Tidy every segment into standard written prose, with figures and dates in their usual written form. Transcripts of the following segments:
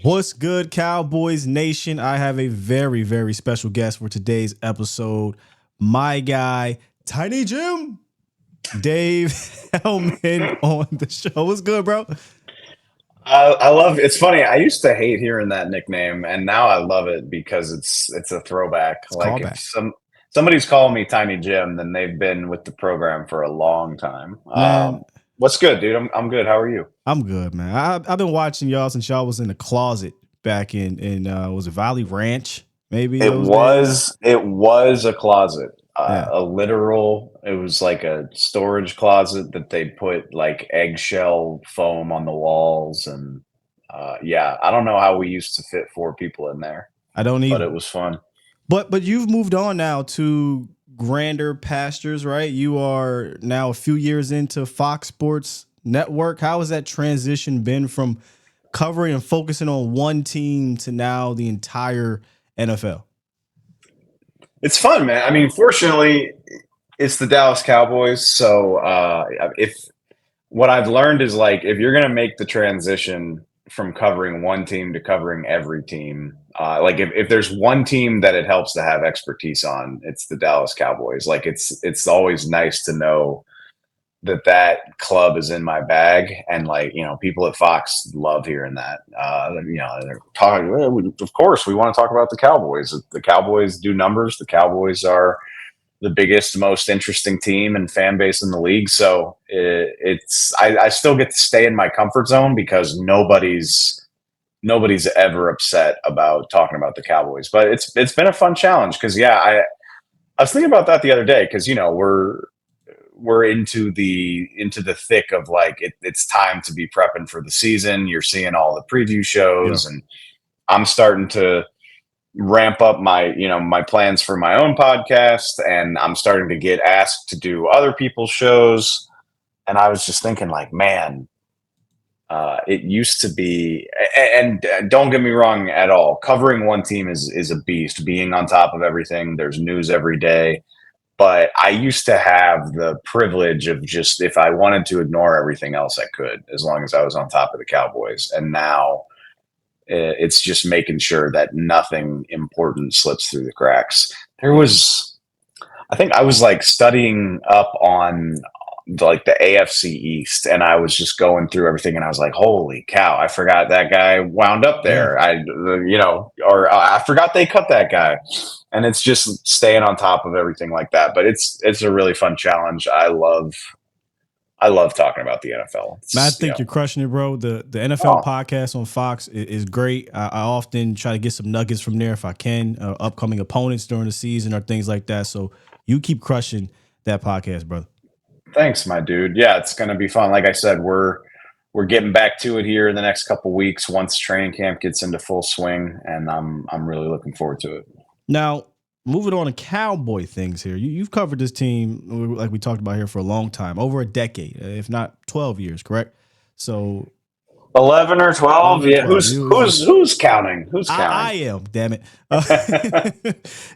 What's good, Cowboys Nation? I have a very, very special guest for today's episode. My guy, Tiny Jim, Dave Helman on the show. What's good, bro? I love it's funny. I used to hate hearing that nickname, and now I love it because it's a throwback. It's Like if callback. somebody's calling me Tiny Jim, then they've been with the program for a long time. Man, What's good, dude? I'm good. How are you? I'm good, man. I've been watching y'all since y'all was in the closet back in was it Valley Ranch? Maybe It those days. was it was a closet, Yeah. a literal. It was like a storage closet that they put like eggshell foam on the walls, and yeah, I don't know how we used to fit four people in there, I don't but either. it was fun. But you've moved on now to grander pastures, right? You are now a few years into Fox Sports Network. How has that transition been from covering and focusing on one team to now the entire NFL? It's fun, man. I mean, fortunately, it's the Dallas Cowboys. So if what I've learned is like if you're gonna make the transition from covering one team to covering every team, like if there's one team that it helps to have expertise on, it's the Dallas Cowboys. Like it's always nice to know that club is in my bag, and like people at Fox love hearing that. They're talking. "Well, of course, we want to talk about the Cowboys. The Cowboys do numbers. The Cowboys are the biggest, most interesting team and fan base in the league. So I still get to stay in my comfort zone because nobody's ever upset about talking about the Cowboys. But it's been a fun challenge because I was thinking about that the other day because we're into the thick of like it's time to be prepping for the season. You're seeing all the preview Yeah. shows, and I'm starting to ramp up my plans for my own podcast, and I'm starting to get asked to do other people's shows. And I was just thinking, like, man, it used to be, and don't get me wrong at all. Covering one team is a beast. Being on top of everything, there's news every day. But I used to have the privilege of just, if I wanted to ignore everything else, I could, as long as I was on top of the Cowboys. And now it's just making sure that nothing important slips through the cracks. I think I was like studying up on like the AFC East, and I was just going through everything, and I was like, "Holy cow! I forgot that guy wound up Yeah. there. Or I forgot they cut that guy." And it's just staying on top of everything like that. But it's a really fun challenge. I love talking about the NFL. Man, I think you're crushing it, bro. The NFL Oh, podcast on Fox is great. I often try to get some nuggets from there if I can, upcoming opponents during the season or things like that. So you keep crushing that podcast, brother. thanks, my dude. Yeah, it's gonna be fun. Like I said, we're getting back to it here in the next couple weeks once training camp gets into full swing, and I'm really looking forward to it. Now, moving on to Cowboy things here. You've covered this team, like we talked about here, for a long time, over a decade, if not 12 years, correct? So 11 or 12? 11 or Yeah. 12. Who's counting? Who's I counting? am, damn it.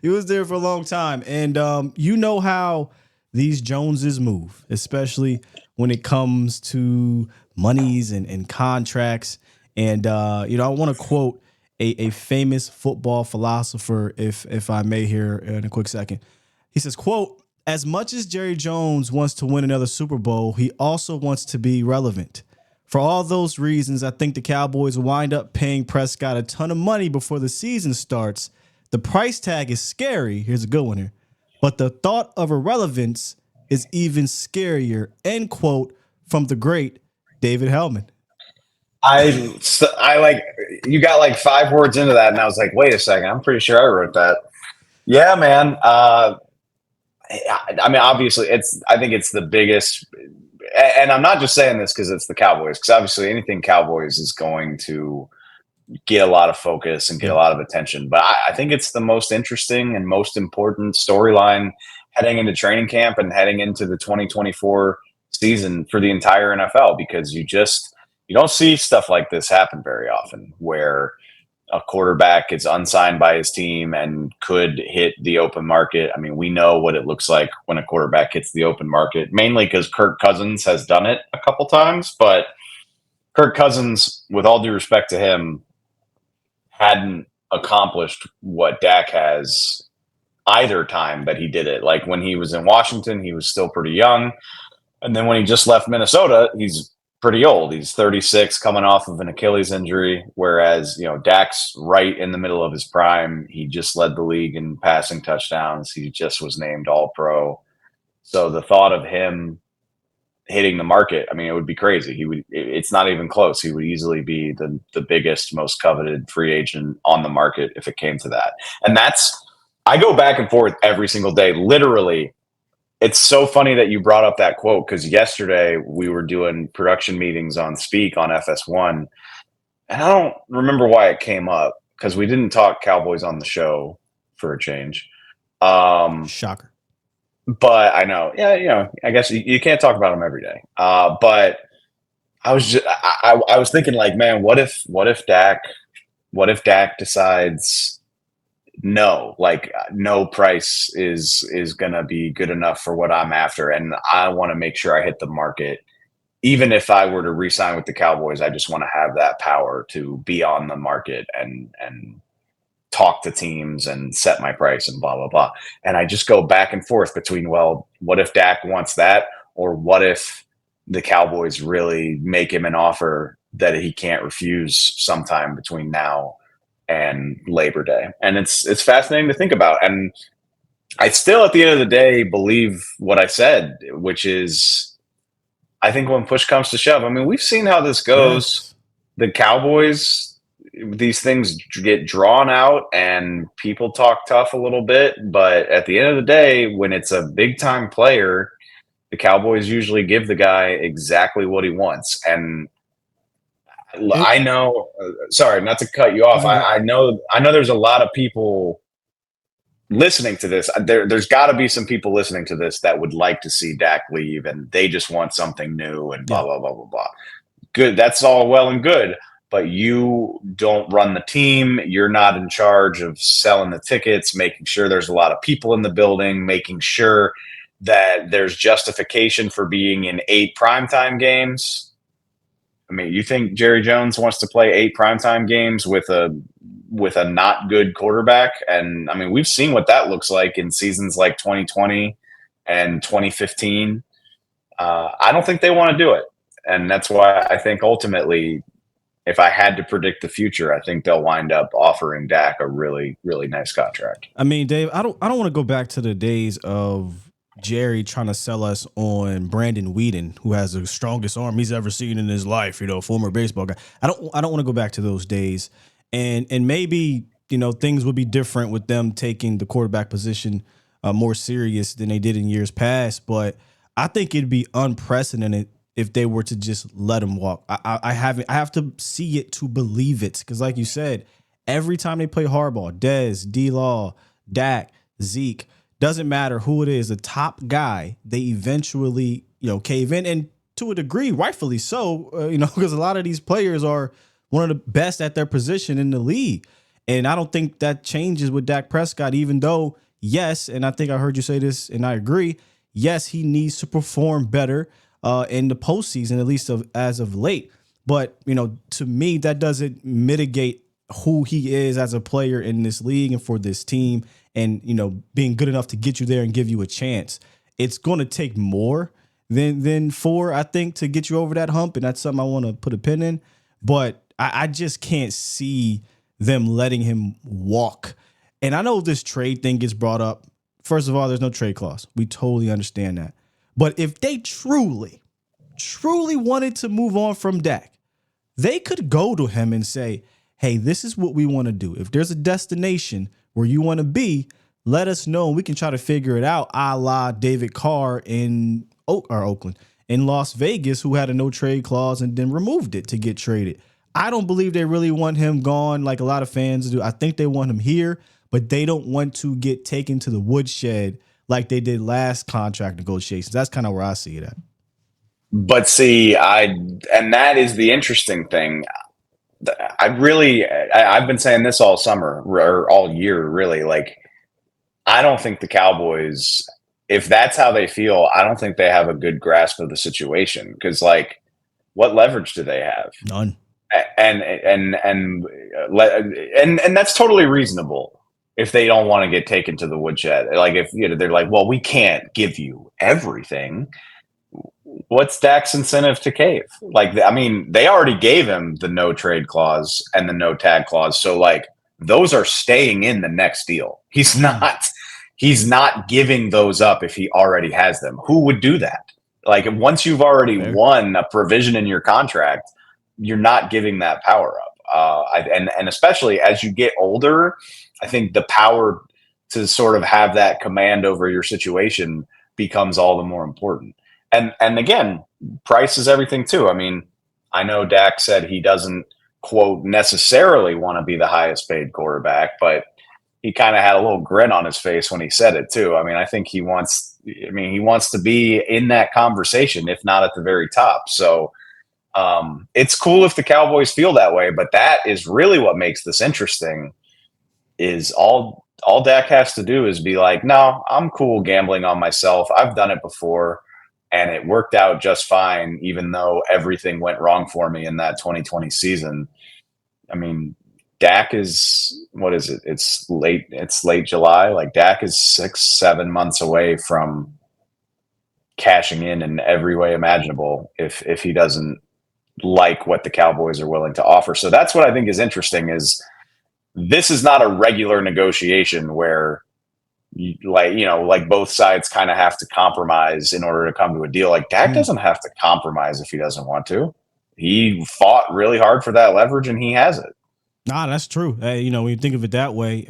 He was there for a long time. And you know how these Joneses move, especially when it comes to monies and contracts. And, I want to quote a famous football philosopher, if I may here in a quick second. He says, quote, as much as Jerry Jones wants to win another Super Bowl, he also wants to be relevant. For all those reasons, I think the Cowboys wind up paying Prescott a ton of money before the season starts. The price tag is scary. Here's a good one here. But the thought of irrelevance is even scarier. End quote from the great David Helman. I like you got like five words into that, and I was like, wait a second, I'm pretty sure I wrote that. Yeah, man. I mean, obviously, I think it's the biggest, and I'm not just saying this because it's the Cowboys, because obviously anything Cowboys is going to get a lot of focus and get a Yeah. lot of attention. But I think it's the most interesting and most important storyline heading into training camp and heading into the 2024 season for the entire NFL, because you don't see stuff like this happen very often, where a quarterback gets unsigned by his team and could hit the open market. I mean, we know what it looks like when a quarterback hits the open market, mainly because Kirk Cousins has done it a couple times. But Kirk Cousins, with all due respect to him, hadn't accomplished what Dak has either time that he did it. Like when he was in Washington, he was still pretty young. And then when he just left Minnesota, he's pretty old. He's 36 coming off of an Achilles injury. Whereas, Dak's right in the middle of his prime. He just led the league in passing touchdowns. He just was named All Pro. So the thought of him hitting the market, I mean, it would be crazy. It's not even close. He would easily be the biggest, most coveted free agent on the market if it came to that. And I go back and forth every single day. Literally, it's so funny that you brought up that quote because yesterday we were doing production meetings on Speak on FS1, and I don't remember why it came up because we didn't talk Cowboys on the show for a change. Shocker. But I know, yeah, I guess you can't talk about them every day. But I was just, I was thinking like, man, what if Dak decides no, like no price is gonna be good enough for what I'm after, and I want to make sure I hit the market. Even if I were to re-sign with the Cowboys, I just want to have that power to be on the market and talk to teams and set my price and blah blah blah. And I just go back and forth between, well, what if Dak wants that, or what if the Cowboys really make him an offer that he can't refuse sometime between now and Labor Day. And it's fascinating to think about. And I still, at the end of the day, believe what I said, which is I think when push comes to shove, I mean, we've seen how this goes. Yes. The Cowboys, these things get drawn out and people talk tough a little bit. But at the end of the day, when it's a big time player, the Cowboys usually give the guy exactly what he wants. And I know, sorry, not to cut you off. I know there's a lot of people listening to this. There's got to be some people listening to this that would like to see Dak leave and they just want something new and blah, blah, blah, blah, blah. Good. That's all well and good. But you don't run the team. You're not in charge of selling the tickets, making sure there's a lot of people in the building, making sure that there's justification for being in 8 primetime games. I mean, you think Jerry Jones wants to play 8 primetime games with a not good quarterback? And I mean, we've seen what that looks like in seasons like 2020 and 2015. I don't think they want to do it. And that's why I think ultimately, if I had to predict the future, I think they'll wind up offering Dak a really, really nice contract. I mean, Dave, I don't want to go back to the days of Jerry trying to sell us on Brandon Whedon, who has the strongest arm he's ever seen in his life, former baseball guy. I don't want to go back to those days. And maybe, things would be different with them taking the quarterback position more serious than they did in years past. But I think it'd be unprecedented if they were to just let him walk. I have to see it to believe it. Because like you said, every time they play hardball, Dez, D-Law, Dak, Zeke, doesn't matter who it is, the top guy, they eventually, cave in. And to a degree, rightfully so, because a lot of these players are one of the best at their position in the league. And I don't think that changes with Dak Prescott, even though, yes, and I think I heard you say this and I agree, yes, he needs to perform better in the postseason, at least as of late. But, to me, that doesn't mitigate who he is as a player in this league and for this team. And, being good enough to get you there and give you a chance. It's going to take more than 4, I think, to get you over that hump. And that's something I want to put a pin in. But I just can't see them letting him walk. And I know this trade thing gets brought up. First of all, there's no trade clause. We totally understand that. But if they truly wanted to move on from Dak, they could go to him and say, hey, this is what we want to do. If there's a destination where you want to be, let us know and we can try to figure it out, a la David Carr in Oakland, in Las Vegas, who had a no trade clause and then removed it to get traded. I don't believe they really want him gone like a lot of fans do. I think they want him here, but they don't want to get taken to the woodshed like they did last contract negotiations. That's kind of where I see it at. But see, and that is the interesting thing. I've been saying this all summer or all year, really. Like, I don't think the Cowboys, if that's how they feel, I don't think they have a good grasp of the situation. Because, like, what leverage do they have? None. And that's totally reasonable if they don't want to get taken to the woodshed. Like if they're like, well, we can't give you everything. What's Dak's incentive to cave? Like, I mean, they already gave him the no trade clause and the no tag clause, so like those are staying in the next deal. He's not giving those up if he already has them. Who would do that? Like once you've already won a provision in your contract, you're not giving that power up. And especially as you get older, I think the power to sort of have that command over your situation becomes all the more important. And again, price is everything too. I mean, I know Dak said he doesn't quote necessarily want to be the highest paid quarterback, but he kind of had a little grin on his face when he said it too. I mean, I think he wants to be in that conversation, if not at the very top. So it's cool if the Cowboys feel that way, but that is really what makes this interesting. Is all Dak has to do is be like, no, I'm cool gambling on myself. I've done it before, and it worked out just fine, even though everything went wrong for me in that 2020 season. I mean, Dak is, what is it? It's late July. Like Dak is 6-7 months away from cashing in every way imaginable if he doesn't like what the Cowboys are willing to offer. So that's what I think is interesting. Is this is not a regular negotiation where like both sides kind of have to compromise in order to come to a deal. Like Dak doesn't have to compromise if he doesn't want to. He fought really hard for that leverage and he has it. Nah, that's true. When you think of it that way,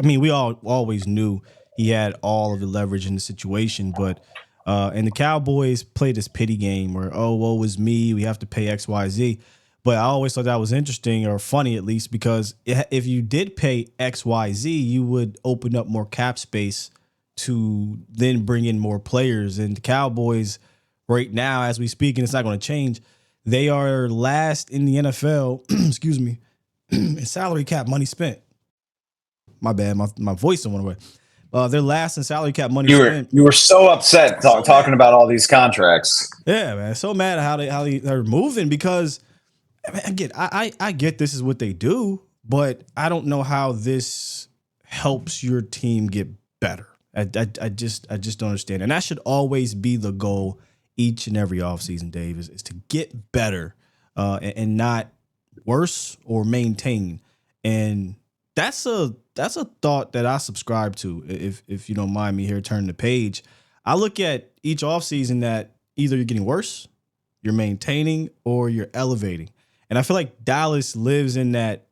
we all always knew he had all of the leverage in the situation, but and the Cowboys played this pity game where, oh, woe is me, we have to pay X, Y, Z. But I always thought that was interesting, or funny at least, because if you did pay X, Y, Z, you would open up more cap space to then bring in more players. And the Cowboys right now, as we speak, and it's not going to change, they are last in the NFL, excuse me, in salary cap money spent. My bad, my voice went away. They're last in salary cap money spent. You were so upset talking about all these contracts. Yeah, man, so mad at how they're moving because I get this is what they do, but I don't know how this helps your team get better. I just don't understand, and that should always be the goal each and every offseason, Dave, is to get better and not worse or maintain. And that's a thought that I subscribe to. If you don't mind me here turning the page, I look at each offseason that either you're getting worse, you're maintaining, or you're elevating. And I feel like Dallas lives in that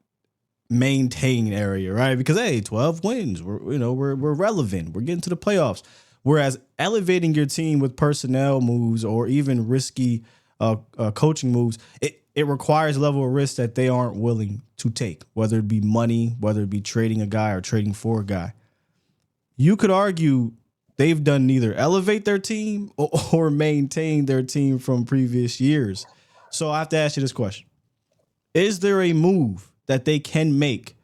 maintain area, right? Because hey, 12 wins, we're relevant, we're getting to the playoffs. Whereas elevating your team with personnel moves or even risky coaching moves, it requires a level of risk that they aren't willing to take, whether it be money, whether it be trading a guy or trading for a guy. You could argue they've done neither elevate their team or maintain their team from previous years. So I have to ask you this question. Is there a move that they can make,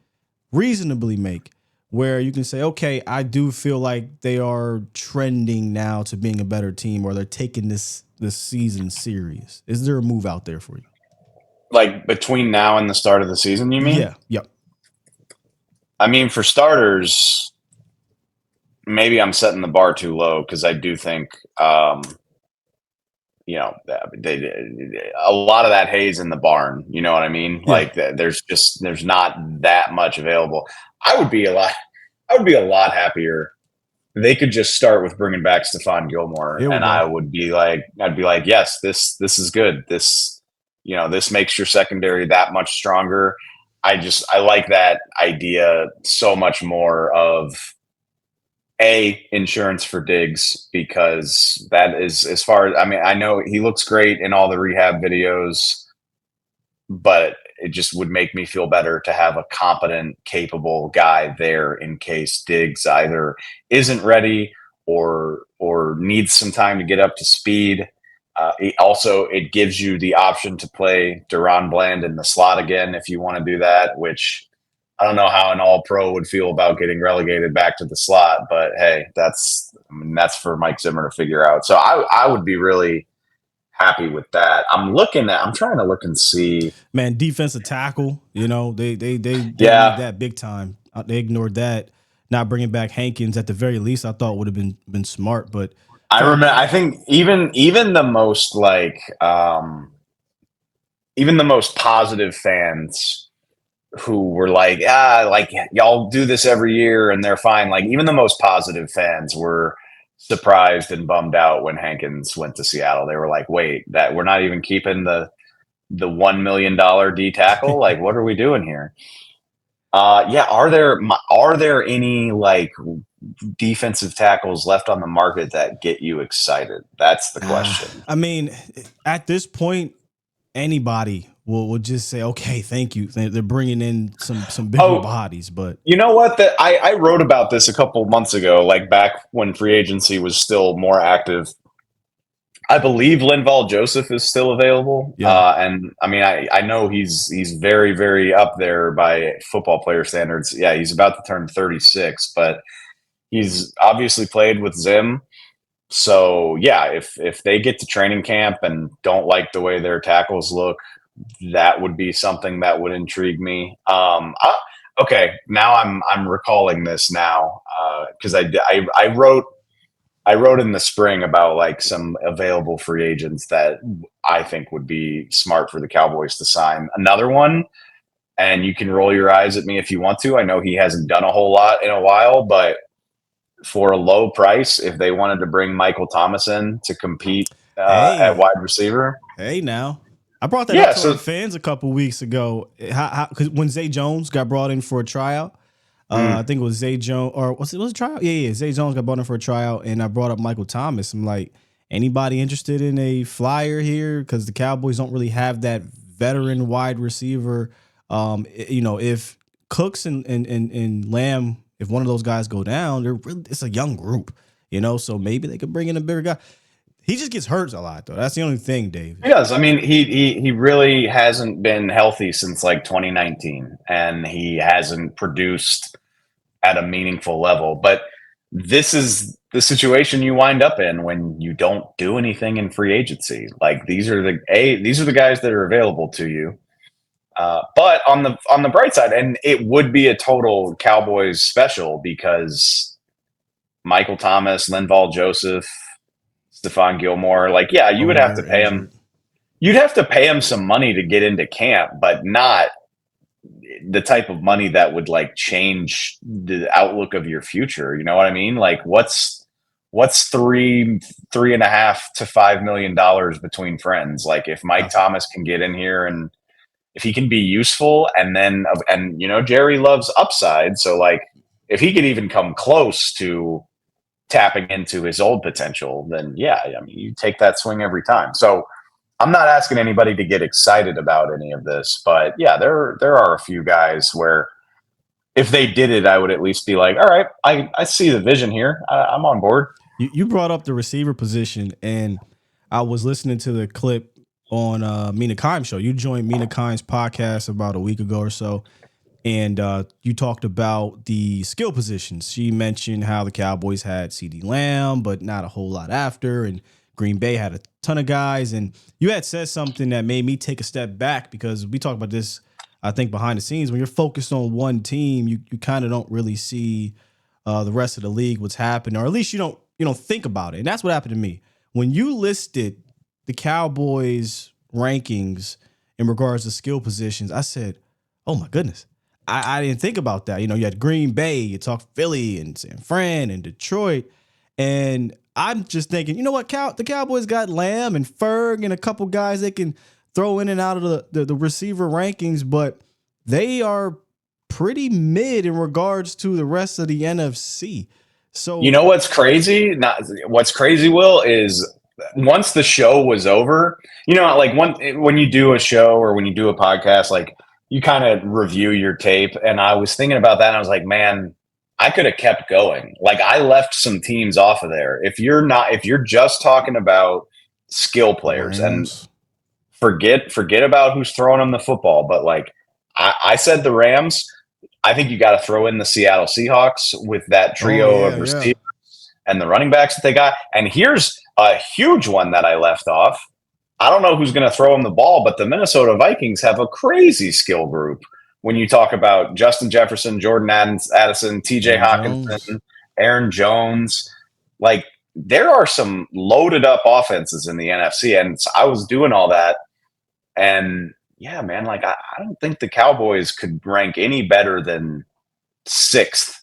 reasonably make, where you can say, okay, I do feel like they are trending now to being a better team, or they're taking this season serious? Is there a move out there for you? Like between now and the start of the season, you mean? Yeah. Yep. I mean, for starters, maybe I'm setting the bar too low because I do think, a lot of that hay's in the barn. You know what I mean? Yeah. Like there's not that much available. I would be a lot happier. They could just start with bringing back Stephon Gilmore, and I'd be like, yes, this is good. This makes your secondary that much stronger. I like that idea so much more of insurance for Diggs, because that is, as far as, I know he looks great in all the rehab videos, but it just would make me feel better to have a competent, capable guy there in case Diggs either isn't ready or needs some time to get up to speed. It gives you the option to play Deron Bland in the slot again if you want to do that, which I don't know how an all-pro would feel about getting relegated back to the slot, but hey, that's for Mike Zimmer to figure out. So I would be really happy with that. I'm trying to look and see. Man, defensive tackle, they need Yeah, that big time. They ignored that. Not bringing back Hankins at the very least, I thought would have been smart. But I trying remember. to, I think even the most even the most positive fans who were like y'all do this every year and they're fine. Like even the most positive fans were surprised and bummed out when Hankins went to Seattle. They were like, wait, that we're not even keeping the $1 million D tackle? Like, what are we doing here? Yeah, are there any like defensive tackles left on the market that get you excited? That's the question. I mean, at this point, anybody will just say, okay, thank you. They're bringing in some bigger Oh, bodies, but you know what? That I wrote about this a couple months ago, like back when free agency was still more active. I believe Linval Joseph is still available, yeah. and I mean, I know he's very very up there by football player standards. Yeah, he's about to turn 36, but he's obviously played with Zim. So yeah, if they get to training camp and don't like the way their tackles look, that would be something that would intrigue me. Okay, now I'm recalling this now because I wrote in the spring about like some available free agents that I think would be smart for the Cowboys to sign. Another one, and you can roll your eyes at me if you want to. I know he hasn't done a whole lot in a while, but for a low price, if they wanted to bring Michael Thomas in to compete at Hey, wide receiver, hey, now I brought that up yeah. to our So fans a couple weeks ago. Because when Zay Jones got brought in for a tryout, I think it was Zay Jones, or was it a tryout? Yeah. Zay Jones got brought in for a tryout, and I brought up Michael Thomas. I'm like, anybody interested in a flyer here? Because the Cowboys don't really have that veteran wide receiver. If Cooks and Lamb, if one of those guys go down, it's a young group. So maybe they could bring in a bigger guy. He just gets hurt a lot, though. That's the only thing, Dave. he does. I mean, he really hasn't been healthy since like 2019, and he hasn't produced at a meaningful level. But this is the situation you wind up in when you don't do anything in free agency. Like these are the guys that are available to you. But on the bright side, and it would be a total Cowboys special because Michael Thomas, Linval Joseph, Stephon Gilmore, like yeah, you would have to Boomer pay him. injured. You'd have to pay him some money to get into camp, but not the type of money that would like change the outlook of your future. You know what I mean? Like what's three and a half to $5 million between friends? Like if Mike Nothing. Thomas can get in here and if he can be useful and Jerry loves upside. So like if he could even come close to tapping into his old potential, then yeah, I mean you take that swing every time. So I'm not asking anybody to get excited about any of this, but yeah, there are a few guys where if they did it, I would at least be like, all right, I see the vision here. I'm on board. You brought up the receiver position, and I was listening to the clip on Mina Kimes' show. You joined Mina Kimes' podcast about a week ago or so, and you talked about the skill positions. She mentioned how the Cowboys had CeeDee Lamb, but not a whole lot after, and Green Bay had a ton of guys. And you had said something that made me take a step back because we talked about this, I think, behind the scenes. When you're focused on one team, you kind of don't really see the rest of the league, what's happened, or at least you don't think about it. And that's what happened to me. When you listed the Cowboys rankings in regards to skill positions, I said, oh my goodness. I didn't think about that. You had Green Bay, you talked Philly and San Fran and Detroit. And I'm just thinking, you know what? The Cowboys got Lamb and Ferg and a couple guys they can throw in and out of the receiver rankings, but they are pretty mid in regards to the rest of the NFC. You So know what's crazy? Not what's crazy, Will, is once the show was over, like when you do a show or when you do a podcast, like you kind of review your tape. And I was thinking about that and I was like, man, I could have kept going. Like I left some teams off of there. If you're just talking about skill the players and Rams. forget about who's throwing them the football, but like I said the Rams, I think you got to throw in the Seattle Seahawks with that Oh trio of yeah, yeah. receivers and the running backs that they got. And here's a huge one that I left off. I don't know who's going to throw him the ball, but the Minnesota Vikings have a crazy skill group. When you talk about Justin Jefferson, Jordan Addison, TJ Aaron Jones. Hawkinson, Aaron Jones, like there are some loaded up offenses in the NFC. And I was doing all that. And yeah, man, like I don't think the Cowboys could rank any better than sixth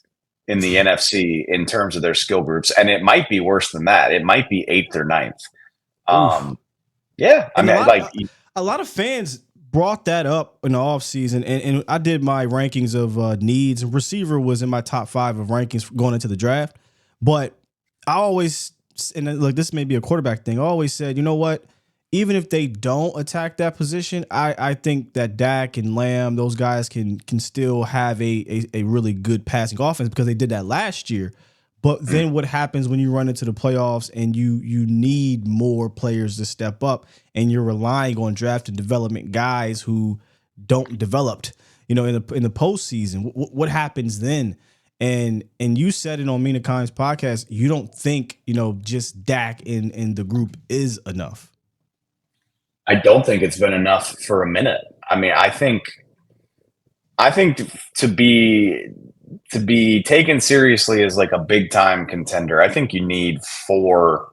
in the NFC in terms of their skill groups. And it might be worse than that. It might be eighth or ninth. Oof. Yeah, I And mean, like a lot of fans brought that up in the offseason, and I did my rankings of needs. Receiver was in my top 5 of rankings going into the draft. But I always, and look, this may be a quarterback thing, I always said, you know what? Even if they don't attack that position, I think that Dak and Lamb, those guys can still have a really good passing offense because they did that last year. But then what happens when you run into the playoffs and you need more players to step up and you're relying on draft and development guys who don't developed, in the postseason? What happens then? And you said it on Mina Kimes' podcast. You don't think just Dak in the group is enough. I don't think it's been enough for a minute. I mean, I think to be taken seriously as like a big time contender, I think you need 4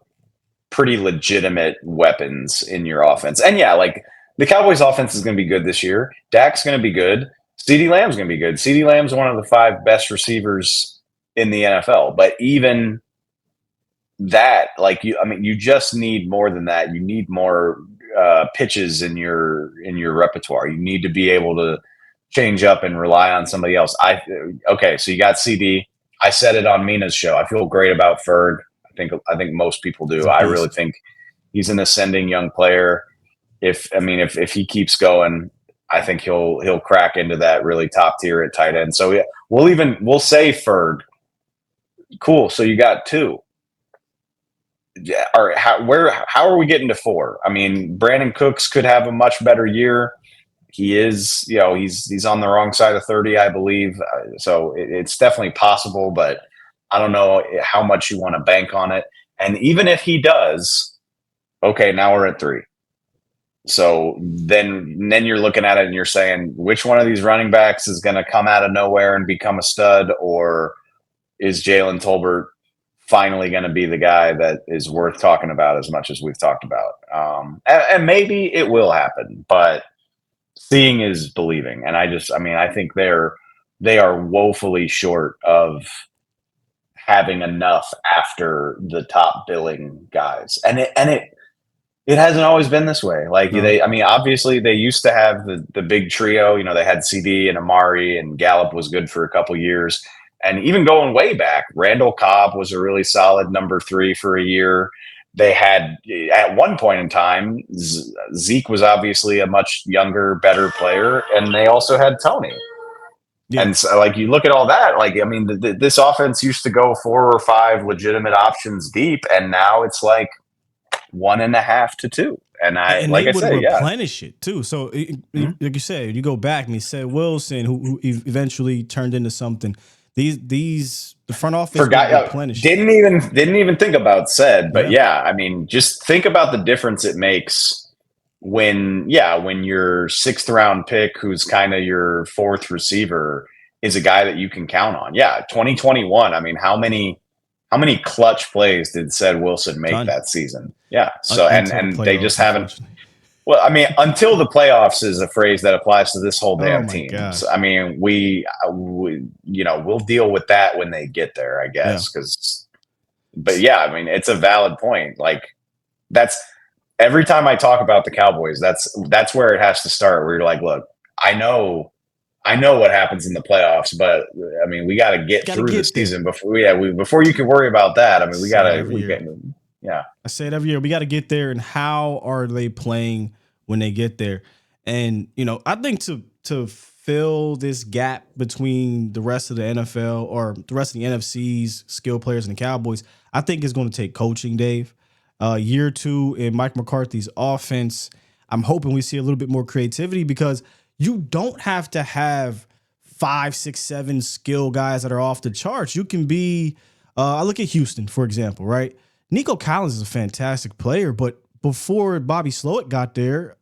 pretty legitimate weapons in your offense. And yeah, like the Cowboys offense is going to be good this year. Dak's going to be good. CeeDee Lamb's going to be good. CeeDee Lamb's one of the 5 best receivers in the NFL. But even that, like you just need more than that. You need more pitches in your repertoire. You need to be able to change up and rely on somebody else. Okay, so you got CD. I said it on Mina's show. I feel great about Ferg. I think most people do. I really think he's an ascending young player. If he keeps going, I think he'll crack into that really top tier at tight end. So yeah, we'll say Ferg. Cool. So you got 2. Yeah, all right. How are we getting to 4? I mean, Brandon Cooks could have a much better year. He is, he's on the wrong side of 30, I believe. So it's definitely possible, but I don't know how much you want to bank on it. And even if he does, okay, now we're at 3. So then you're looking at it and you're saying, which one of these running backs is going to come out of nowhere and become a stud, or is Jalen Tolbert finally going to be the guy that is worth talking about as much as we've talked about? And maybe it will happen, but seeing is believing. And I think they are woefully short of having enough after the top billing guys. And it hasn't always been this way. Like obviously they used to have the big trio, they had CD and Amari, and Gallup was good for a couple years. And even going way back, Randall Cobb was a really solid number 3 for a year. They had, at one point in time, Zeke was obviously a much younger, better player, and they also had Tony. Yeah. And so, like, you look at all that, this offense used to go 4 or 5 legitimate options deep, and now it's like 1.5 to 2. And they would replenish it too. So, like you said, you go back and you said Wilson, who eventually turned into something. The front office didn't even think about said, but just think about the difference it makes when your 6th round pick, who's kind of your 4th receiver, is a guy that you can count on. Yeah, 2021. I mean, how many clutch plays did said Wilson make that season? Yeah. So and they just haven't. Well, I mean, until the playoffs is a phrase that applies to this whole damn team. So, I mean, we'll deal with that when they get there, I guess. But yeah, I mean, it's a valid point. Like, that's every time I talk about the Cowboys, that's where it has to start. Where you're like, look, I know what happens in the playoffs, but I mean, we got to get through the season before you can worry about that. I mean, we got to. Yeah, I say it every year. We got to get there, and how are they playing when they get there? And I think to fill this gap between the rest of the NFL or the rest of the NFC's skill players and the Cowboys, I think it's going to take coaching, Dave. Year 2 in Mike McCarthy's offense, I'm hoping we see a little bit more creativity, because you don't have to have 5, 6, 7 skill guys that are off the charts. You can be. I look at Houston, for example, right? Nico Collins is a fantastic player, but before Bobby Slowick got there,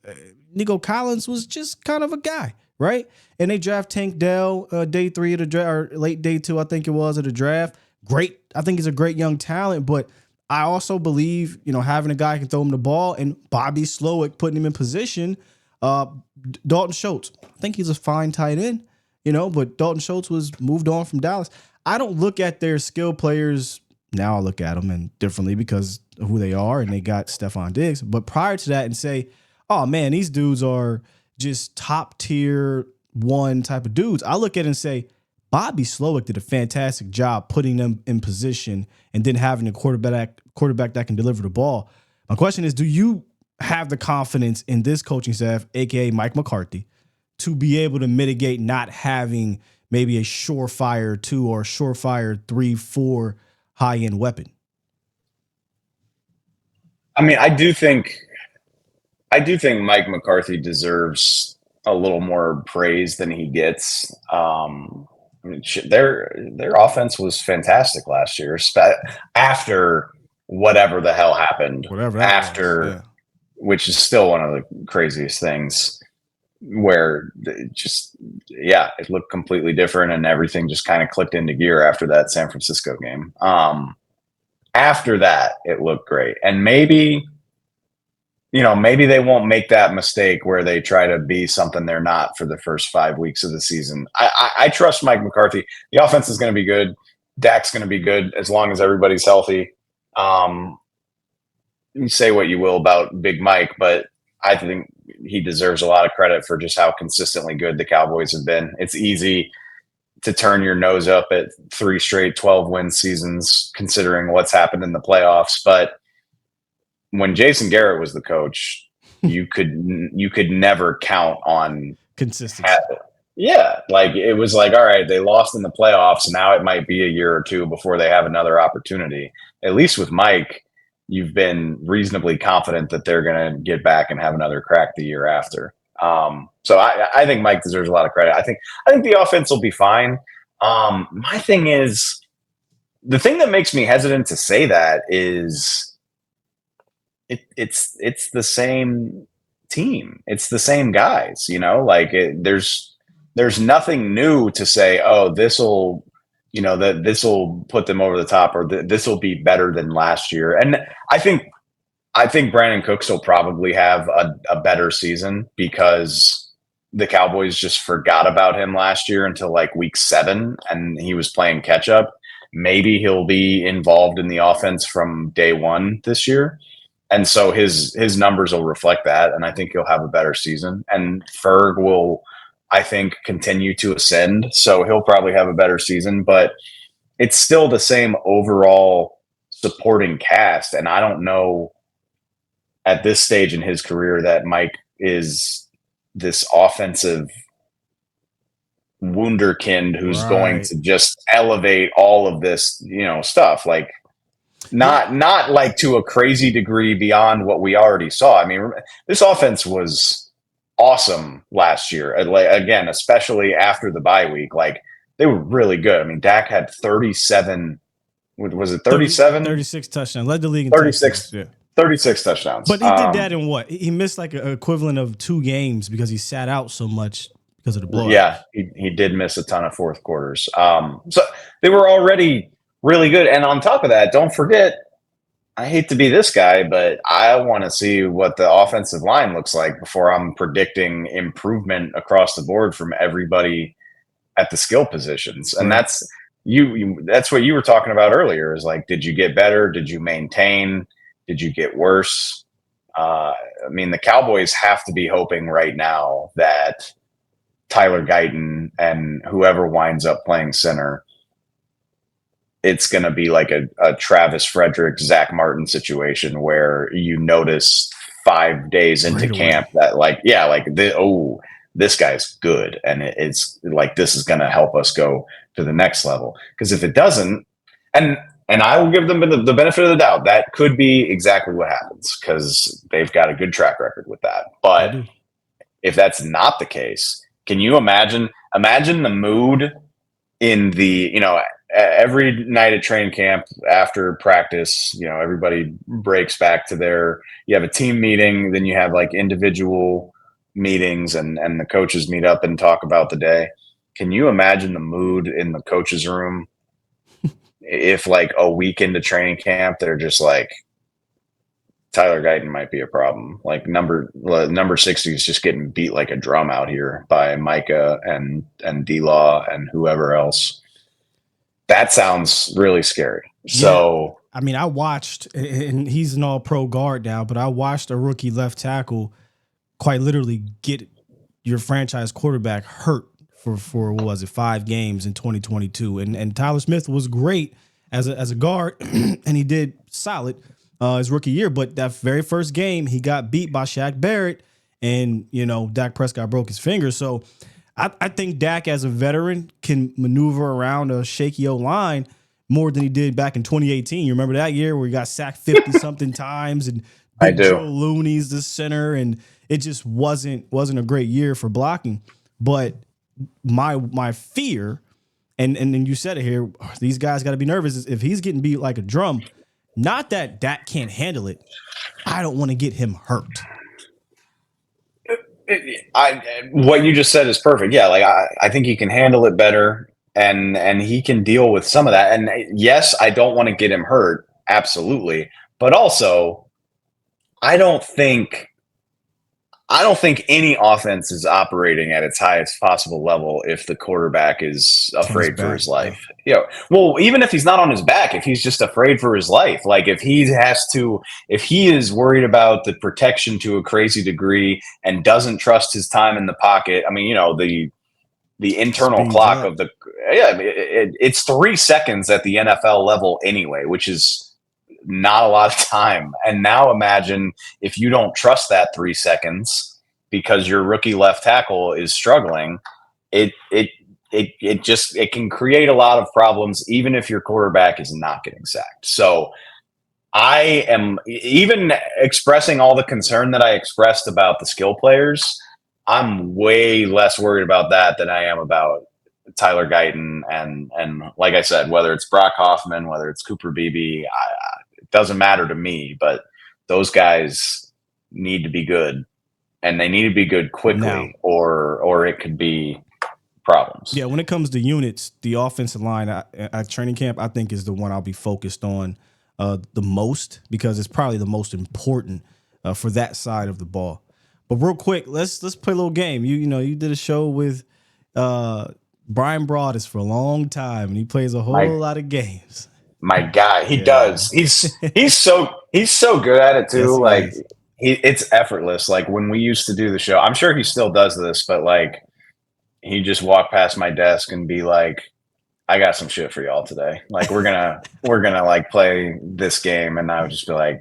Nico Collins was just kind of a guy, right? And they draft Tank Dell day 3 of the draft, or late day 2, I think it was, of the draft. Great. I think he's a great young talent, but I also believe, having a guy who can throw him the ball, and Bobby Slowick putting him in position. Dalton Schultz, I think he's a fine tight end, but Dalton Schultz was moved on from Dallas. I don't look at their skill players now. I look at them and differently because of who they are, and they got Stephon Diggs. But prior to that, and say, oh man, these dudes are just top tier 1 type of dudes. I look at it and say, Bobby Slowick did a fantastic job putting them in position and then having a quarterback that can deliver the ball. My question is, do you have the confidence in this coaching staff, aka Mike McCarthy, to be able to mitigate not having maybe a surefire 2 or surefire 3, 4 high-end weapon? I mean, I do think Mike McCarthy deserves a little more praise than he gets. Their offense was fantastic last year, after whatever the hell happened. Which is still one of the craziest things, where it looked completely different and everything just kind of clicked into gear after that San Francisco game. After that, it looked great, and maybe they won't make that mistake where they try to be something they're not for the first 5 weeks of the season. I trust Mike McCarthy. The offense is going to be good. Dak's going to be good as long as everybody's healthy. You say what you will about Big Mike, but I think he deserves a lot of credit for just how consistently good the Cowboys have been. It's easy to turn your nose up at 3 straight 12-win seasons, considering what's happened in the playoffs, but when Jason Garrett was the coach, you could never count on consistency. Yeah, like it was like, all right, they lost in the playoffs. Now it might be a year or 2 before they have another opportunity. At least with Mike, you've been reasonably confident that they're going to get back and have another crack the year after. So I think Mike deserves a lot of credit. I think the offense will be fine. My thing is, the thing that makes me hesitant to say that is, it's the same team. It's the same guys, there's nothing new to say, oh, this will put them over the top, or this will be better than last year. And I think Brandon Cooks will probably have a better season because the Cowboys just forgot about him last year until like week 7, and he was playing catch up. Maybe he'll be involved in the offense from day 1 this year. And so his numbers will reflect that, and I think he'll have a better season. And Ferg will, I think, continue to ascend, so he'll probably have a better season. But it's still the same overall supporting cast, and I don't know at this stage in his career that Mike is this offensive wunderkind who's going to just elevate all of this, stuff. Like, not like to a crazy degree beyond what we already saw. I mean, this offense was awesome last year. Again, especially after the bye week, like they were really good. I mean, Dak had 37. Was it 37? 36 touchdowns. Led the league in 36. Touchdowns. Yeah. 36 touchdowns. But he did that in what? He missed like an equivalent of 2 games because he sat out so much because of the blowout. Yeah, he did miss a ton of fourth quarters. So they were already really good. And on top of that, don't forget, I hate to be this guy, but I want to see what the offensive line looks like before I'm predicting improvement across the board from everybody at the skill positions. And that's that's what you were talking about earlier, is like, did you get better? Did you maintain? Did you get worse? I mean, the Cowboys have to be hoping right now that Tyler Guyton and whoever winds up playing center, it's going to be like a Travis Frederick, Zach Martin situation where you notice 5 days into camp that this guy's good. And it's like, this is going to help us go to the next level. Because if it doesn't, and I will give them the benefit of the doubt, that could be exactly what happens because they've got a good track record with that. But if that's not the case, can you imagine the mood in the, every night at training camp after practice, everybody breaks back to you have a team meeting, then you have like individual meetings, and the coaches meet up and talk about the day. Can you imagine the mood in the coaches room if like a week into training camp, they're just like, Tyler Guyton might be a problem. Like number 60 is just getting beat like a drum out here by Micah and D-Law and whoever else. That sounds really scary. So, I mean, I watched, and he's an all-pro guard now, but I watched a rookie left tackle quite literally get your franchise quarterback hurt for what was it, 5 games in 2022. And Tyler Smith was great as a guard, and he did solid his rookie year. But that very first game, he got beat by Shaq Barrett, and Dak Prescott broke his finger. So I think Dak, as a veteran, can maneuver around a shaky O-line more than he did back in 2018. You remember that year where he got sacked 50-something times, and I do. Joe Looney's the center, and it just wasn't a great year for blocking. But my fear, and you said it here, these guys got to be nervous. If he's getting beat like a drum, not that Dak can't handle it, I don't want to get him hurt. What you just said is perfect. Yeah, like I think he can handle it better, and he can deal with some of that. And yes, I don't want to get him hurt, absolutely, but also I don't think any offense is operating at its highest possible level if the quarterback is afraid for his life. Well, even if he's not on his back, if he's just afraid for his life, like if he is worried about the protection to a crazy degree and doesn't trust his time in the pocket. I mean, the internal Speeds clock up. of it's 3 seconds at the NFL level anyway, which is not a lot of time. And now imagine if you don't trust that 3 seconds because your rookie left tackle is struggling, it can create a lot of problems, even if your quarterback is not getting sacked. So I am, even expressing all the concern that I expressed about the skill players, I'm way less worried about that than I am about Tyler Guyton. And like I said, whether it's Brock Hoffman, whether it's Cooper Beebe, it doesn't matter to me, but those guys need to be good, and they need to be good quickly, Now, or it could be problems. Yeah, when it comes to units, the offensive line at training camp, I think, is the one I'll be focused on the most, because it's probably the most important for that side of the ball. But real quick, let's play a little game. You did a show with Brian Broaddus for a long time, and he plays a whole lot of games. My guy, he does. He's so good at it too. Yes, it's effortless. Like when we used to do the show, I'm sure he still does this, but like he just walk past my desk and be like, "I got some shit for y'all today. Like we're gonna like play this game," and I would just be like,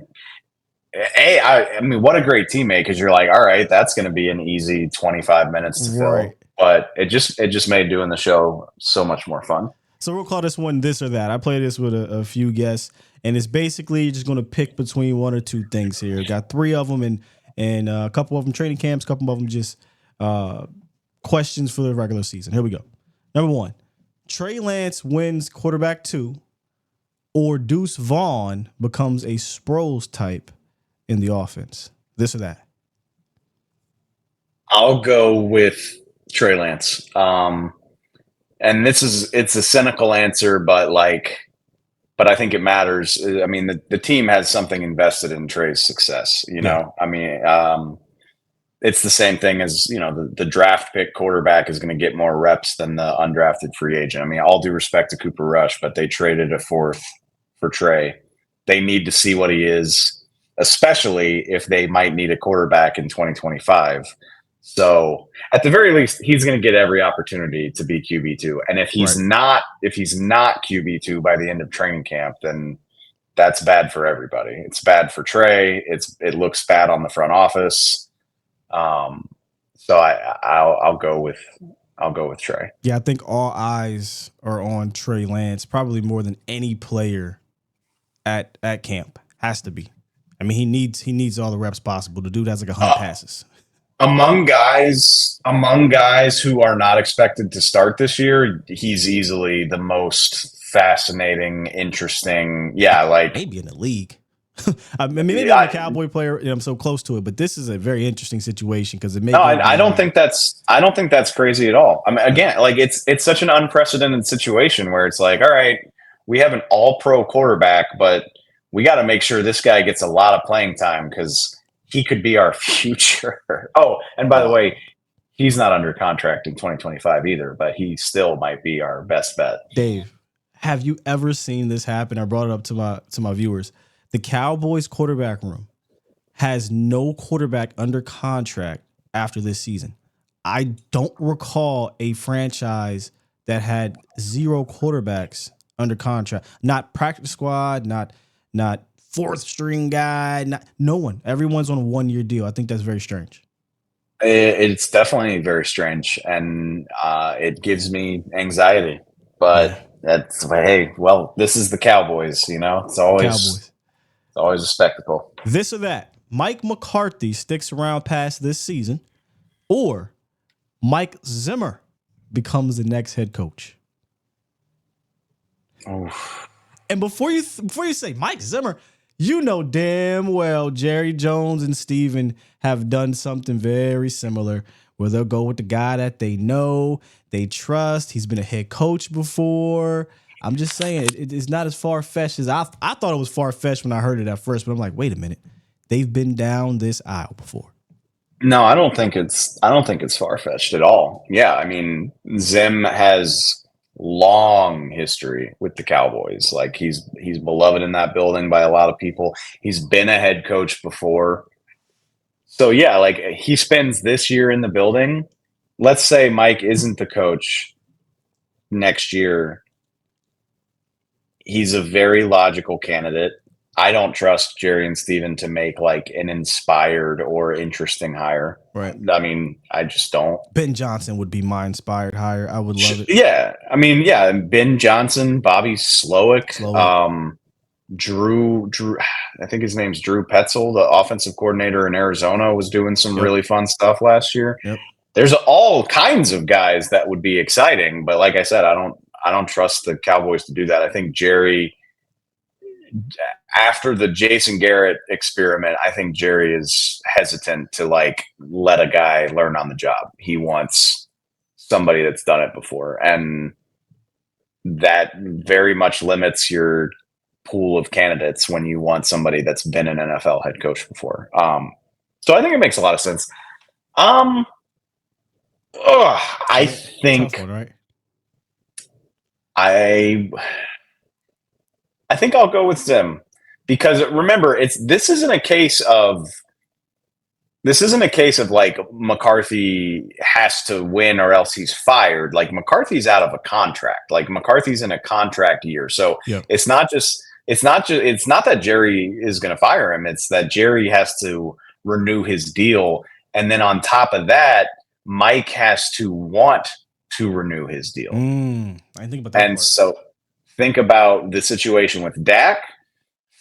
"Hey, I mean, what a great teammate!" Because you're like, "All right, that's gonna be an easy 25 minutes to fill." But it just made doing the show so much more fun. So we'll call this one This or That. I play this with a few guests, and it's basically just going to pick between one or two things here. Got 3 of them, and a couple of them training camps, a couple of them just questions for the regular season. Here we go. Number 1, Trey Lance wins quarterback 2, or Deuce Vaughn becomes a Sproles type in the offense. This or that? I'll go with Trey Lance. And it's a cynical answer, but I think it matters. I mean, the team has something invested in Trey's success. I mean, it's the same thing as, the draft pick quarterback is going to get more reps than the undrafted free agent. I mean, all due respect to Cooper Rush, but they traded a 4th for Trey. They need to see what he is, especially if they might need a quarterback in 2025. So at the very least, he's going to get every opportunity to be QB2. And if he's not QB2 by the end of training camp, then that's bad for everybody. It's bad for Trey. It looks bad on the front office. So I'll go with Trey. Yeah, I think all eyes are on Trey Lance, probably more than any player at camp. Has to be. I mean, he needs all the reps possible. The dude has like 100 passes. Among guys who are not expected to start this year, he's easily the most fascinating, interesting. Yeah, like Maybe in the league. I mean, maybe I'm a I, Cowboy player and I'm so close to it, but this is a very interesting situation because it may no, go I don't beyond. think that's crazy at all. I mean, again, like it's such an unprecedented situation where it's like, all right, we have an all pro quarterback, but we got to make sure this guy gets a lot of playing time because he could be our future. Oh, and by the Oh, way, he's not under contract in 2025 either, but he still might be our best bet. Dave, have you ever seen this happen? I brought it up to my viewers. The Cowboys quarterback room has no quarterback under contract after this season. I don't recall a franchise that had zero quarterbacks under contract. Not practice squad, not fourth string guy, no one. Everyone's on a 1 year deal. I think that's very strange. It's definitely very strange, and it gives me anxiety. Yeah, But that's hey, well, this is the Cowboys. You know, it's the always Cowboys. it's always a spectacle. This or that. Mike McCarthy sticks around past this season, or Mike Zimmer becomes the next head coach. Oof. And before you say Mike Zimmer, you know damn well Jerry Jones and Steven have done something very similar where they'll go with the guy that they know, they trust. He's been a head coach before. I'm just saying it's not as far fetched as I thought it was far fetched when I heard it at first, but I'm like, wait a minute, they've been down this aisle before. No, I don't think it's far fetched at all. Yeah, I mean, Zim has long history with the Cowboys. Like he's beloved in that building by a lot of people. He's been a head coach before. So yeah, like he spends this year in the building. Let's say Mike isn't the coach next year. He's a very logical candidate. I don't trust Jerry and Steven to make like an inspired or interesting hire. Right. I mean, I just don't. Ben Johnson would be my inspired hire. I would love it. Yeah, I mean, yeah, Ben Johnson, Bobby Slowick, Slow it. Drew. I think his name's Drew Petzel, the offensive coordinator in Arizona, was doing some Yep. really fun stuff last year. Yep. There's all kinds of guys that would be exciting, but like I said, I don't trust the Cowboys to do that. I think Jerry, after the Jason Garrett experiment, I think Jerry is hesitant to like let a guy learn on the job. He wants somebody that's done it before, and that very much limits your pool of candidates when you want somebody that's been an NFL head coach before. So I think it makes a lot of sense. Um, I Tough think one, right? I I think I'll go with Zim because remember, this isn't a case of like McCarthy has to win or else he's fired. Like McCarthy's out of a contract. Like McCarthy's in a contract year. So Yep. it's not that Jerry is going to fire him. It's that Jerry has to renew his deal. And then on top of that, Mike has to want to renew his deal. I didn't think about that And part. so think about the situation with Dak.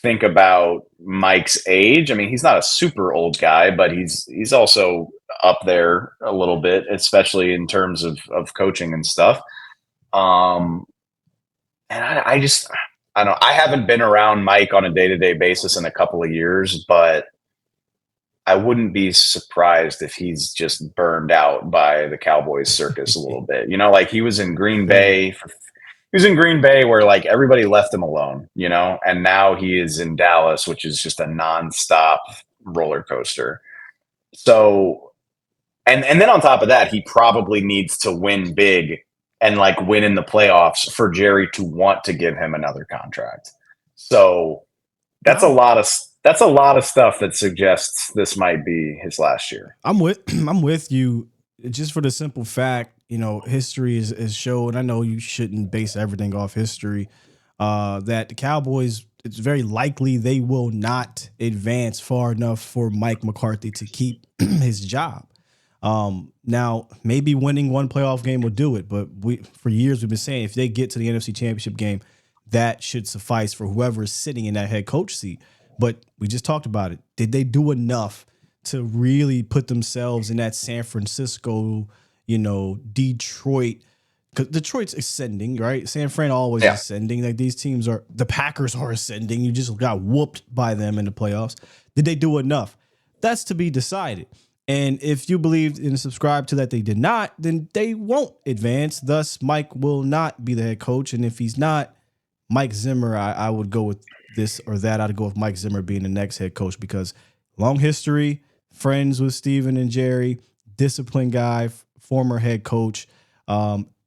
Think about Mike's age. I mean, he's not a super old guy, but he's also up there a little bit, especially in terms of coaching and stuff. And I don't know. I haven't been around Mike on a day-to-day basis in a couple of years, but I wouldn't be surprised if he's just burned out by the Cowboys circus a little bit. You know, like he was in Green Bay where like everybody left him alone, you know, and now he is in Dallas, which is just a nonstop roller coaster. So, and then on top of that, he probably needs to win big and like win in the playoffs for Jerry to want to give him another contract. So that's a lot of stuff that suggests this might be his last year. I'm with you just for the simple fact, you know, history is shown. I know you shouldn't base everything off history. That the Cowboys, it's very likely they will not advance far enough for Mike McCarthy to keep his job. Now maybe winning one playoff game will do it, but for years we've been saying if they get to the NFC Championship game, that should suffice for whoever is sitting in that head coach seat. But we just talked about it. Did they do enough to really put themselves in that San Francisco, Detroit. Because Detroit's ascending, right? San Fran always ascending. Like these teams the Packers are ascending. You just got whooped by them in the playoffs. Did they do enough? That's to be decided. And if you believed and subscribe to that they did not, then they won't advance. Thus, Mike will not be the head coach. And if he's not, Mike Zimmer, I would go with this or that. I'd go with Mike Zimmer being the next head coach because long history, friends with Steven and Jerry, disciplined guy, former head coach.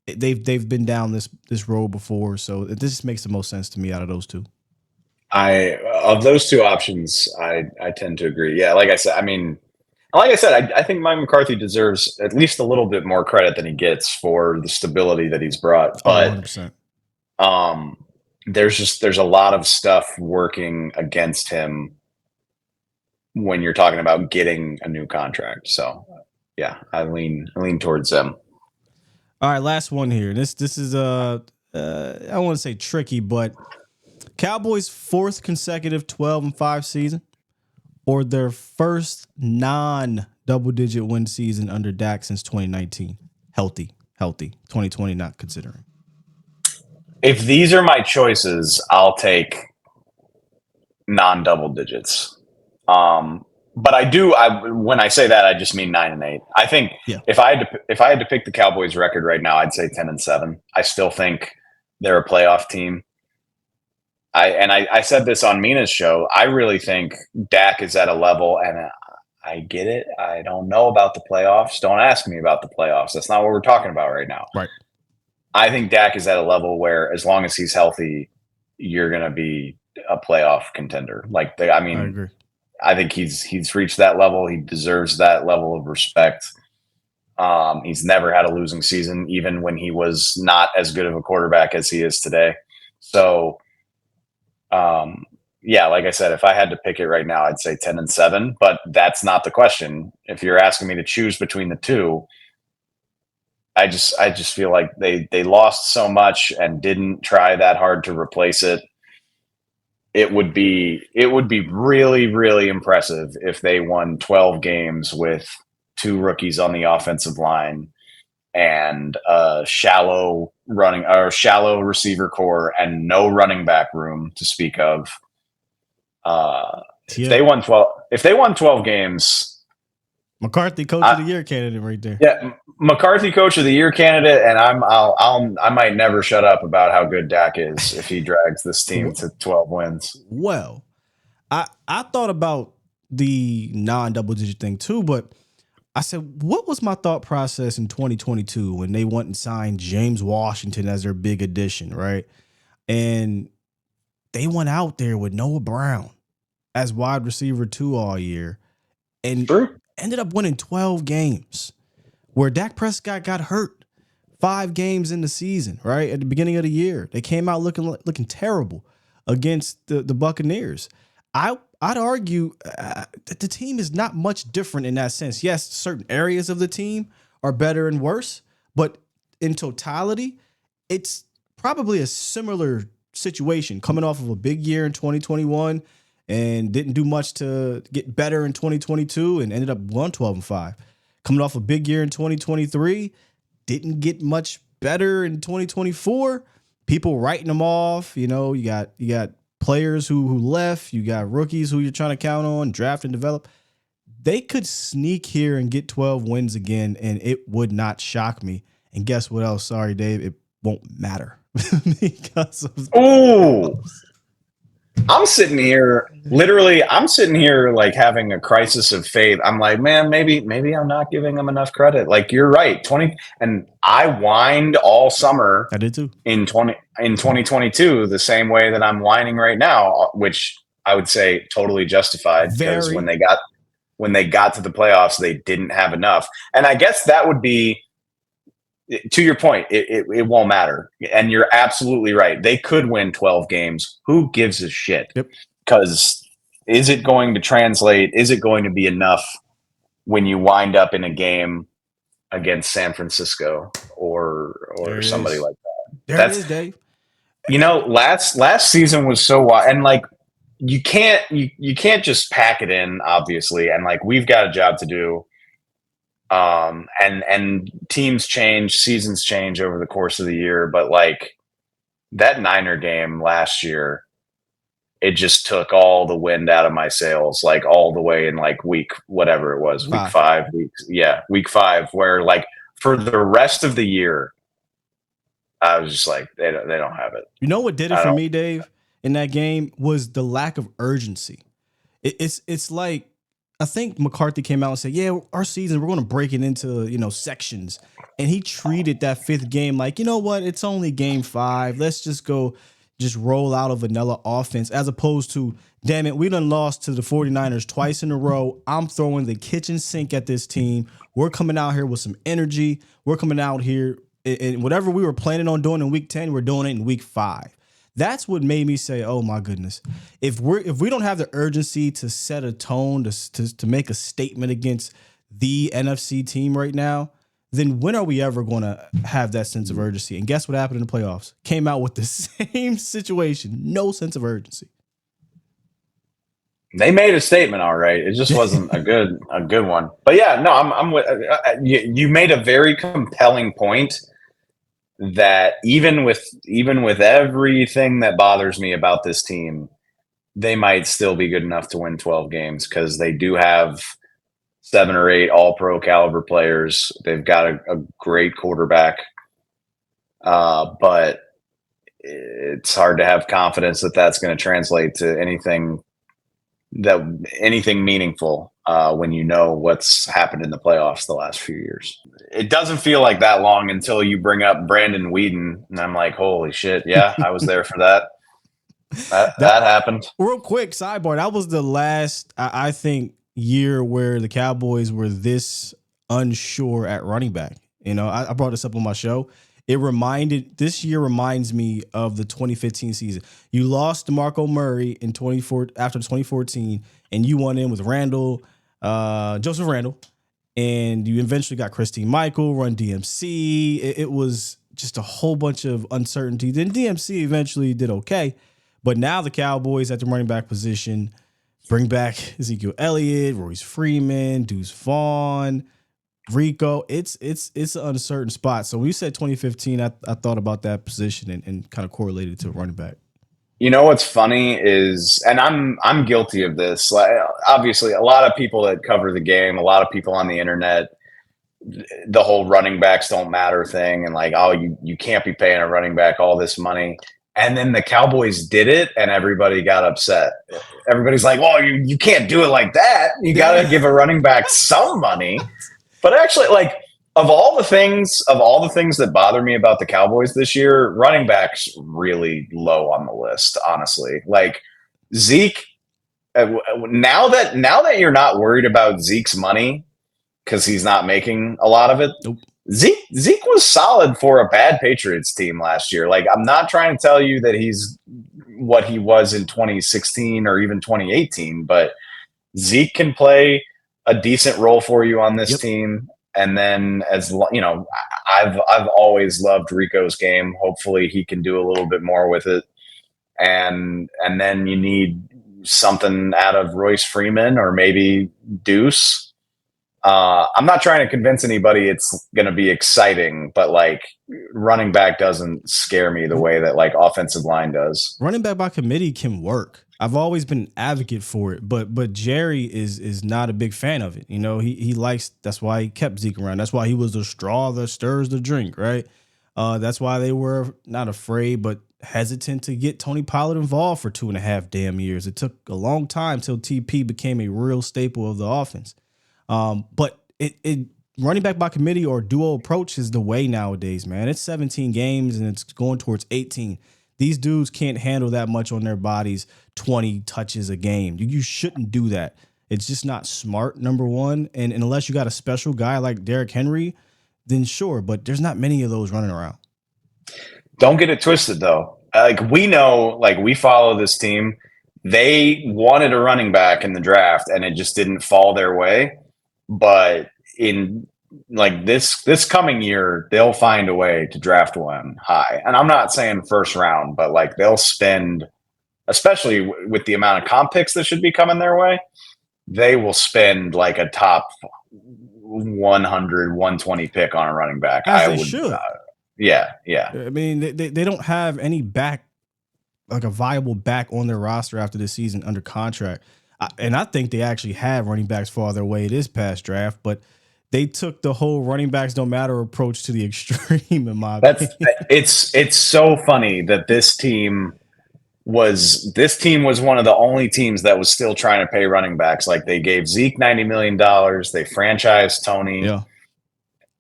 They've been down this road before, so this makes the most sense to me out of those two. Of those two options, I tend to agree. Yeah, like I said, I think Mike McCarthy deserves at least a little bit more credit than he gets for the stability that he's brought. But 100%. There's a lot of stuff working against him when you're talking about getting a new contract. So yeah, I lean towards them. All right, last one here. This is I don't want to say tricky, but Cowboys' fourth consecutive 12-5 season, or their first non-double-digit win season under Dak since 2019. Healthy. 2020 not considering. If these are my choices, I'll take non-double digits. But when I say that, I just mean 9-8. I think if I had to pick the Cowboys record right now, I'd say 10-7. I still think they're a playoff team. I said this on Mina's show. I really think Dak is at a level, and I get it. I don't know about the playoffs. Don't ask me about the playoffs. That's not what we're talking about right now. Right. I think Dak is at a level where, as long as he's healthy, you're going to be a playoff contender. I agree. I think he's reached that level. He deserves that level of respect. He's never had a losing season, even when he was not as good of a quarterback as he is today. So, like I said, if I had to pick it right now, I'd say 10-7. But that's not the question. If you're asking me to choose between the two, I just feel like they lost so much and didn't try that hard to replace it. It would be really, really impressive if they won 12 games with two rookies on the offensive line and a shallow receiver core and no running back room to speak of. If they won 12 games, McCarthy Coach of the Year candidate right there. Yeah, McCarthy Coach of the Year candidate, and I might never shut up about how good Dak is if he drags this team to 12 wins. Well, I thought about the non-double digit thing too, but I said, what was my thought process in 2022 when they went and signed James Washington as their big addition, right? And they went out there with Noah Brown as wide receiver 2 all year. And ended up winning 12 games where Dak Prescott got hurt 5 games in the season, right? At the beginning of the year. They came out looking terrible against the Buccaneers. I'd argue that the team is not much different in that sense. Yes, certain areas of the team are better and worse, but in totality, it's probably a similar situation coming off of a big year in 2021 and didn't do much to get better in 2022 and ended up 12-5. Coming off a big year in 2023, didn't get much better in 2024. People writing them off. You got players who left. You got rookies who you're trying to count on, draft and develop. They could sneak here and get 12 wins again, and it would not shock me. And guess what else? Sorry, Dave. It won't matter because of I'm sitting here like having a crisis of faith. I'm like, man, maybe I'm not giving them enough credit. Like, you're right. And I whined all summer. I did too. In 2022, the same way that I'm whining right now, which I would say totally justified, because when they got to the playoffs, they didn't have enough. And I guess that would be, to your point, it won't matter. And you're absolutely right. They could win 12 games. Who gives a shit? Yep. Because is it going to translate? Is it going to be enough when you wind up in a game against San Francisco or somebody like that? There it is, Dave. Last season was so wild. And like, you can't just pack it in, obviously, and like we've got a job to do. And teams change, seasons change over the course of the year, but like that Niner game last year, it just took all the wind out of my sails, like all the way in like week, whatever it was, week 5, week 5, where like for the rest of the year, I was just like, they don't have it. You know what did it for me, Dave, in that game was the lack of urgency. It's like, I think McCarthy came out and said, yeah, our season, we're going to break it into, sections. And he treated that 5th game like, you know what? It's only game 5. Let's just roll out a vanilla offense, as opposed to, damn it, we done lost to the 49ers twice in a row. I'm throwing the kitchen sink at this team. We're coming out here with some energy. We're coming out here, and whatever we were planning on doing in week 10, we're doing it in week 5. That's what made me say, oh my goodness, if we don't have the urgency to set a tone, to make a statement against the NFC team right now, then when are we ever going to have that sense of urgency? And guess what happened in the playoffs? Came out with the same situation, no sense of urgency. They made a statement, all right. It just wasn't a good one. But yeah, no, I'm with you. Made a very compelling point that even with everything that bothers me about this team, they might still be good enough to win 12 games because they do have 7 or 8 all-pro caliber players. They've got a great quarterback, but it's hard to have confidence that that's going to translate to anything meaningful when you know what's happened in the playoffs the last few years. It doesn't feel like that long until you bring up Brandon Weeden, and I'm like, holy shit, yeah, I was there for that. That happened. Real quick sidebar, that was the last, I think, year where the Cowboys were this unsure at running back. I brought this up on my show. This year reminds me of the 2015 season. You lost DeMarco Murray after 2014, and you went in with Joseph Randall, and you eventually got Christine Michael, Run DMC. It was just a whole bunch of uncertainty. Then DMC eventually did okay, but now the Cowboys at the running back position bring back Ezekiel Elliott, Royce Freeman, Deuce Vaughn, Rico. It's an uncertain spot. So when you said 2015, I thought about that position and kind of correlated to running back. You know what's funny is, and I'm guilty of this. Like, obviously, a lot of people that cover the game, a lot of people on the internet, the whole running backs don't matter thing, and like, oh, you can't be paying a running back all this money. And then the Cowboys did it, and everybody got upset. Everybody's like, "Oh, you can't do it like that. You got to give a running back some money." But actually, like, of all the things that bother me about the Cowboys this year, running back's really low on the list, honestly. Like Zeke, now that you're not worried about Zeke's money because he's not making a lot of it. Nope. Zeke was solid for a bad Patriots team last year. Like, I'm not trying to tell you that he's what he was in 2016 or even 2018, but Zeke can play a decent role for you on this team. And then, as you know, I've always loved Rico's game. Hopefully he can do a little bit more with it. And then you need something out of Royce Freeman or maybe Deuce. I'm not trying to convince anybody it's going to be exciting, but like running back doesn't scare me the way that like offensive line does. Running back by committee can work. I've always been an advocate for it, but Jerry is not a big fan of it. He likes, that's why he kept Zeke around. That's why he was the straw that stirs the drink, right? That's why they were not afraid, but hesitant to get Tony Pollard involved for 2.5 damn years. It took a long time till TP became a real staple of the offense. But it running back by committee or duo approach is the way nowadays, man. It's 17 games and it's going towards 18. These dudes can't handle that much on their bodies, 20 touches a game. You shouldn't do that. It's just not smart, number one. And unless you got a special guy like Derrick Henry, then sure. But there's not many of those running around. Don't get it twisted, though. Like, we know, like, we follow this team. They wanted a running back in the draft, and it just didn't fall their way. But in like this coming year, they'll find a way to draft one high. And I'm not saying first round, but like they'll spend especially with the amount of comp picks that should be coming their way, they will spend like a top 100, 120 pick on a running back. As they should. Yeah. I mean, they don't have any back, like a viable back on their roster after this season under contract. And I think they actually have running backs fall their way this past draft, but they took the whole running backs don't matter approach to the extreme in my opinion. It's so funny that this team was one of the only teams that was still trying to pay running backs. Like they gave Zeke $90 million. They franchised Tony. Yeah.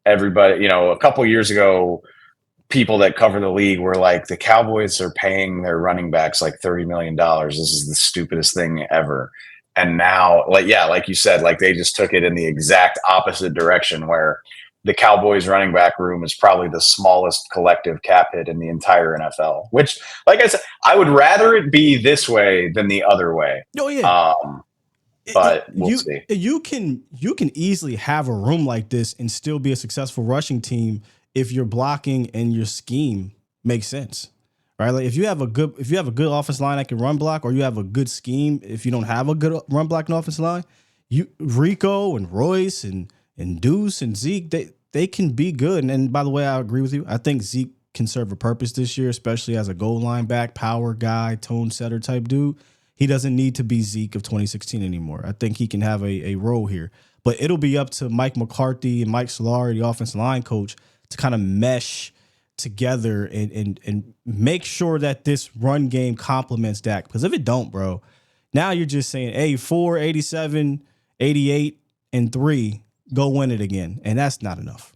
Everybody, a couple years ago, people that cover the league were like, the Cowboys are paying their running backs like $30 million. This is the stupidest thing ever. And now, like you said, like they just took it in the exact opposite direction where the Cowboys running back room is probably the smallest collective cap hit in the entire NFL, which, like I said, I would rather it be this way than the other way. Oh yeah. But we'll see. You can easily have a room like this and still be a successful rushing team if your blocking and your scheme makes sense. Right? Like if you have a good offensive line that can run block, or you have a good scheme, if you don't have a good run block and offensive line, Rico and Royce and Deuce and Zeke, they can be good. And by the way, I agree with you. I think Zeke can serve a purpose this year, especially as a goal line back, power guy, tone setter type dude. He doesn't need to be Zeke of 2016 anymore. I think he can have a role here. But it'll be up to Mike McCarthy and Mike Solari, the offensive line coach, to kind of mesh together and make sure that this run game complements Dak. Because if it don't, bro, now you're just saying, hey, 4, 87, 88, and 3, go win it again. And that's not enough.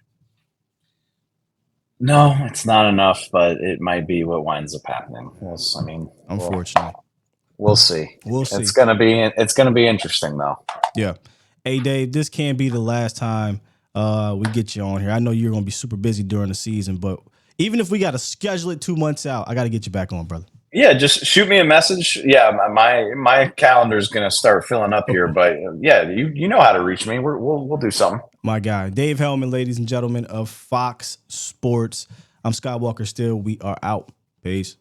No, it's not enough, but it might be what winds up happening. Yes, I mean, unfortunately. We'll see. We'll see. It's gonna be interesting though. Yeah. Hey Dave, this can't be the last time we get you on here. I know you're gonna be super busy during the season, but even if we got to schedule it 2 months out, I got to get you back on, brother. Yeah, just shoot me a message. Yeah, my calendar is gonna start filling up here, but yeah, you know how to reach me. We'll do something. My guy, Dave Helman, ladies and gentlemen of Fox Sports. I'm Scott Walker Still. We are out. Peace.